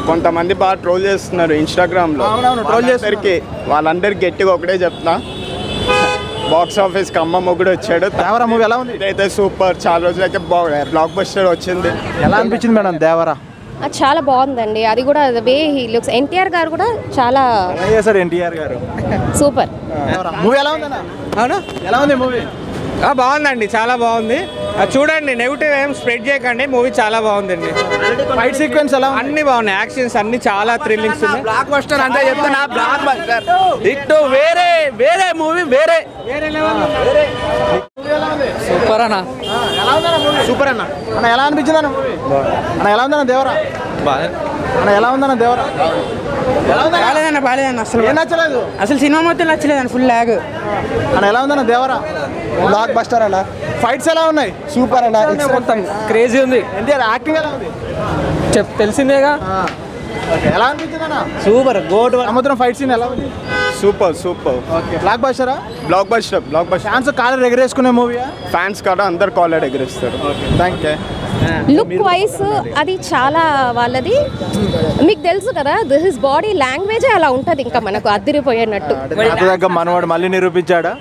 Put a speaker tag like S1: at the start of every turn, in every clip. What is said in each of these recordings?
S1: కొంతమంది బాగా ట్రోల్ చేస్తున్నారు ఇన్స్టాగ్రామ్లో. వాళ్ళందరికి గట్టిగా ఒకటే చెప్తా, బాక్స్ ఆఫీస్ అమ్మ మొగుడు వచ్చాడు.
S2: దేవరా మూవీ ఎలా ఉంది?
S1: ఇదైతే సూపర్. చాలా రోజులైతే బ్లాక్ బస్టర్ వచ్చింది.
S2: ఎలా అనిపించింది మేడం దేవరా?
S3: అది చాలా బాగుందండి. అది కూడా వే హీ లుక్స్, ఎన్టీఆర్ గారు కూడా చాలా
S2: చేశారు. ఎన్టీఆర్ గారు
S3: సూపర్.
S2: మూవీ ఎలా ఉందన్నా?
S4: అవునా,
S2: ఎలా ఉంది మూవీ?
S4: బాగుందండి, చాలా బాగుంది. చూడండి, నెగిటివ్ ఏం స్ప్రెడ్ చేయకండి. మూవీ చాలా బాగుందండి.
S2: ఫైట్ సీక్వెన్స్ ఎలా ఉంది?
S4: అన్ని బాగున్నాయి, యాక్షన్స్ అన్ని చాలా థ్రిల్లింగ్స్ ఉన్నాయి.
S5: బ్లాక్ బస్టర్ అంటే చెప్తున్నా, బ్లాక్ బస్టర్ ఇటు వేరే వేరే మూవీ వేరే.
S4: సూపర్ అన్న.
S2: ఎలా ఉందన్న మూవీ? సూపర్ అన్న. అన్న ఎలా అనిపించింది అన్న మూవీ? అన్న ఎలా ఉందన్న దేవరా? అన్న ఎలా ఉందన్న దేవరా?
S4: బాలేదన్న, బాలేదన్న. అసలు
S2: ఏం నచ్చలేదు?
S4: అసలు సినిమా మొత్తం నచ్చలేదన్న, ఫుల్ లాగ్.
S2: అన్న ఎలా ఉందన్న దేవరా?
S5: బ్లాక్ బస్టర్ అన్న.
S2: ఫైట్స్ ఎలా ఉన్నాయి?
S5: సూపర్ అన్న.
S4: మొత్తం క్రేజీ ఉంది.
S2: ఎన్టీఆర్ యాక్టింగ్ ఎలా ఉంది?
S4: తెలిసిందేగా.
S2: ఎలా అనిపించింది అన్న?
S4: Super goat.
S2: సముద్రం ఫైట్ సీన్ ఎలా ఉంది?
S1: Super super.
S2: బ్లాక్ బస్టరా?
S1: Blockbuster.
S2: ఫ్యాన్స్ కాలర్ ఎగరేసుకునే మూవీయా?
S1: ఫ్యాన్స్ కాడ అందరు కాలర్ ఎగరేస్తారు.
S2: Thank you.
S3: లుక్ వైస్ అది చాలా వాళ్ళది. మీకు తెలుసు కదా, దిస్ ఇస్ బాడీ లాంగ్వేజే అలా ఉంటుంది. ఇంకా మనకు అదిరిపోయేనట్టు.
S2: తాత దగ్గర మనవాడు మళ్ళీ నిరూపించాడా?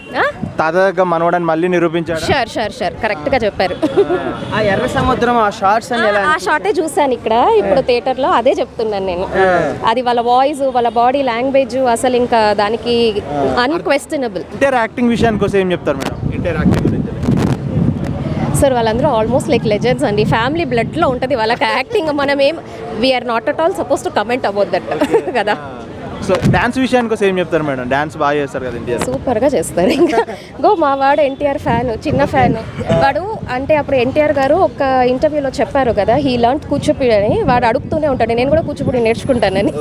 S2: తాత దగ్గర మనవాడని మళ్ళీ నిరూపించాడా?
S3: షూర్ కరెక్ట్ గా చెప్పారు.
S4: ఆ ఎర్ర సముద్రం, ఆ షార్ట్స్
S3: ఆ షార్టే చూసాను ఇక్కడ ఇప్పుడు థియేటర్ లో, అదే చెప్తున్నాను నేను. అది వాళ్ళ వాయిస్, వాళ్ళ బాడీ లాంగ్వేజ్ అసలు ఇంకా దానికి అన్క్వెశ్చనబుల్.
S2: ఎన్టీఆర్ యాక్టింగ్ విషయానికి వస్తే ఏం చెప్తారు మేడం? ఎన్టీఆర్ యాక్టింగ్ గురించి
S3: సార్ వాళ్ళందరూ ఆల్మోస్ట్ లైక్ లెజెండ్స్ అండి. ఫ్యామిలీ బ్లడ్లో ఉంటుంది వాళ్ళకి యాక్టింగ్. మనం ఏం we are not at all suppose to comment about that కదా.
S2: సో డాన్స్ విషయానికి వస్తే ఏం చెప్తారు మేడం? డాన్స్ బాగా చేస్తారు కదా ఎన్టీఆర్.
S3: సూపర్గా చేస్తారు. ఇంకా మా వాడు ఎన్టీఆర్ ఫ్యాన్, చిన్న ఫ్యాన్ వాడు. అంటే అప్పుడు ఎన్టీఆర్ గారు ఒక ఇంటర్వ్యూలో చెప్పారు కదా, హీ లర్న్ కూచిపూడి అని. వాడు అడుగుతూనే ఉంటాడు, నేను కూడా కూచిపూడి నేర్చుకుంటానని.